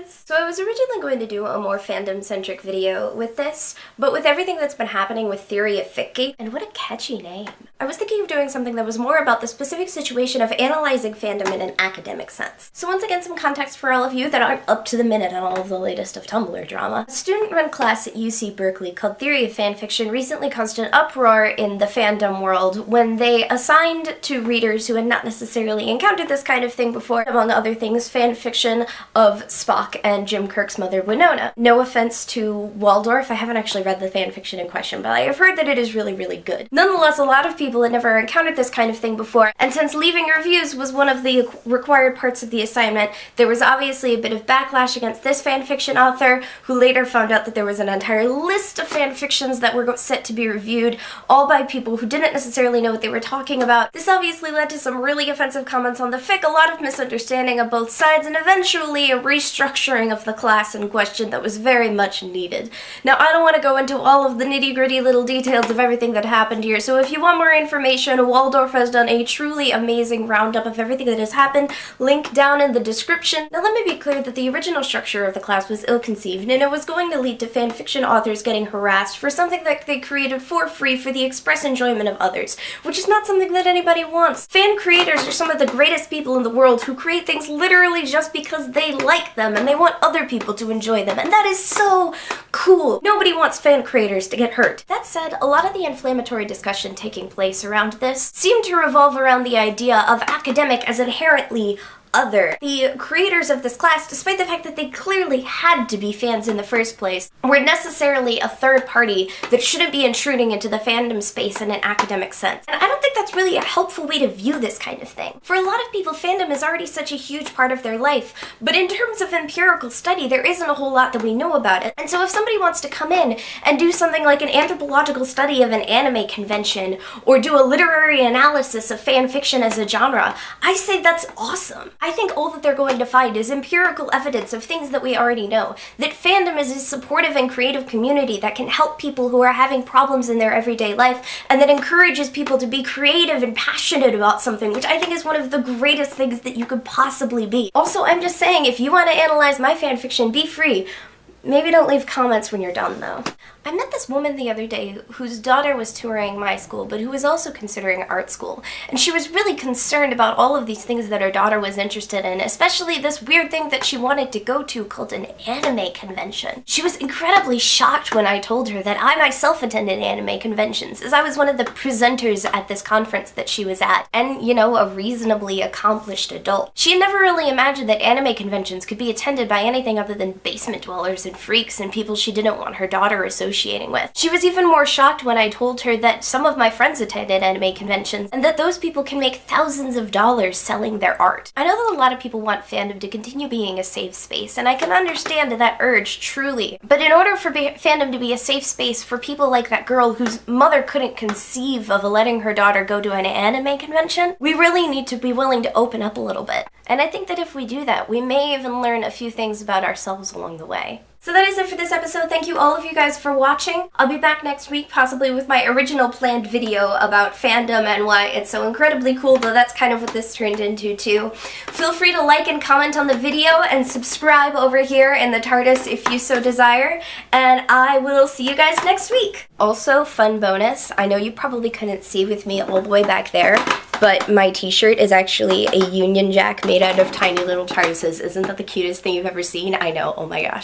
guys! So I was originally going to do a more fandom-centric video with this, but with everything that's been happening with Theory of Fickgate, and what a catchy name, I was thinking of doing something that was more about the specific situation of analyzing fandom in an academic sense. So once again, some context for all of you that aren't up to the minute on all of the latest of Tumblr drama. A student-run class at UC Berkeley called Theory of Fanfiction recently caused an uproar in the fandom world when they assigned to readers who had not necessarily encountered this kind of thing before, among other things, fanfiction of Spock and Jim Kirk's mother, Winona. No offense to Waldorf, I haven't actually read the fanfiction in question, but I have heard that it is really, really good. Nonetheless, a lot of people had never encountered this kind of thing before, and since leaving reviews was one of the required parts of the assignment, there was obviously a bit of backlash against this fanfiction author, who later found out that there was an entire list of fanfictions that were set to be reviewed, all by people who didn't necessarily know what they were talking about. This obviously led to some really offensive comments on the fic, a lot of misunderstanding of both sides, and eventually a restructuring of the class in question that was very much needed. Now, I don't want to go into all of the nitty-gritty little details of everything that happened here, so if you want more information, Waldorf has done a truly amazing roundup of everything that has happened, link down in the description. Now, let me be clear that the original structure of the class was ill-conceived, and it was going to lead to fanfiction authors getting harassed for something that they created for free for the express enjoyment of others, which is not something that anybody wants. Fan creators are some of the greatest people in the world who create things literally just because they like them and they want other people to enjoy them, and that is so cool. Nobody wants fan creators to get hurt. That said, a lot of the inflammatory discussion taking place around this seemed to revolve around the idea of academic as inherently other. The creators of this class, despite the fact that they clearly had to be fans in the first place, were necessarily a third party that shouldn't be intruding into the fandom space in an academic sense. And I don't think that's really a helpful way to view this kind of thing. For a lot of people, fandom is already such a huge part of their life, but in terms of empirical study, there isn't a whole lot that we know about it. And so if somebody wants to come in and do something like an anthropological study of an anime convention, or do a literary analysis of fan fiction as a genre, I say that's awesome. I think all that they're going to find is empirical evidence of things that we already know. That fandom is a supportive and creative community that can help people who are having problems in their everyday life, and that encourages people to be creative and passionate about something, which I think is one of the greatest things that you could possibly be. Also, I'm just saying, if you want to analyze my fanfiction, be free. Maybe don't leave comments when you're done, though. I met this woman the other day whose daughter was touring my school, but who was also considering art school, and she was really concerned about all of these things that her daughter was interested in, especially this weird thing that she wanted to go to called an anime convention. She was incredibly shocked when I told her that I myself attended anime conventions, as I was one of the presenters at this conference that she was at, and, you know, a reasonably accomplished adult. She had never really imagined that anime conventions could be attended by anything other than basement dwellers and freaks and people she didn't want her daughter associating with. She was even more shocked when I told her that some of my friends attended anime conventions and that those people can make thousands of dollars selling their art. I know that a lot of people want fandom to continue being a safe space, and I can understand that urge, truly. But in order for fandom to be a safe space for people like that girl whose mother couldn't conceive of letting her daughter go to an anime convention, we really need to be willing to open up a little bit. And I think that if we do that, we may even learn a few things about ourselves along the way. So that is it for this episode. Thank you all of you guys for watching. I'll be back next week, possibly with my original planned video about fandom and why it's so incredibly cool, though that's kind of what this turned into too. Feel free to like and comment on the video and subscribe over here in the TARDIS if you so desire, and I will see you guys next week. Also, fun bonus, I know you probably couldn't see with me all the way back there, but my t-shirt is actually a Union Jack made out of tiny little TARDISes. Isn't that the cutest thing you've ever seen? I know, oh my gosh.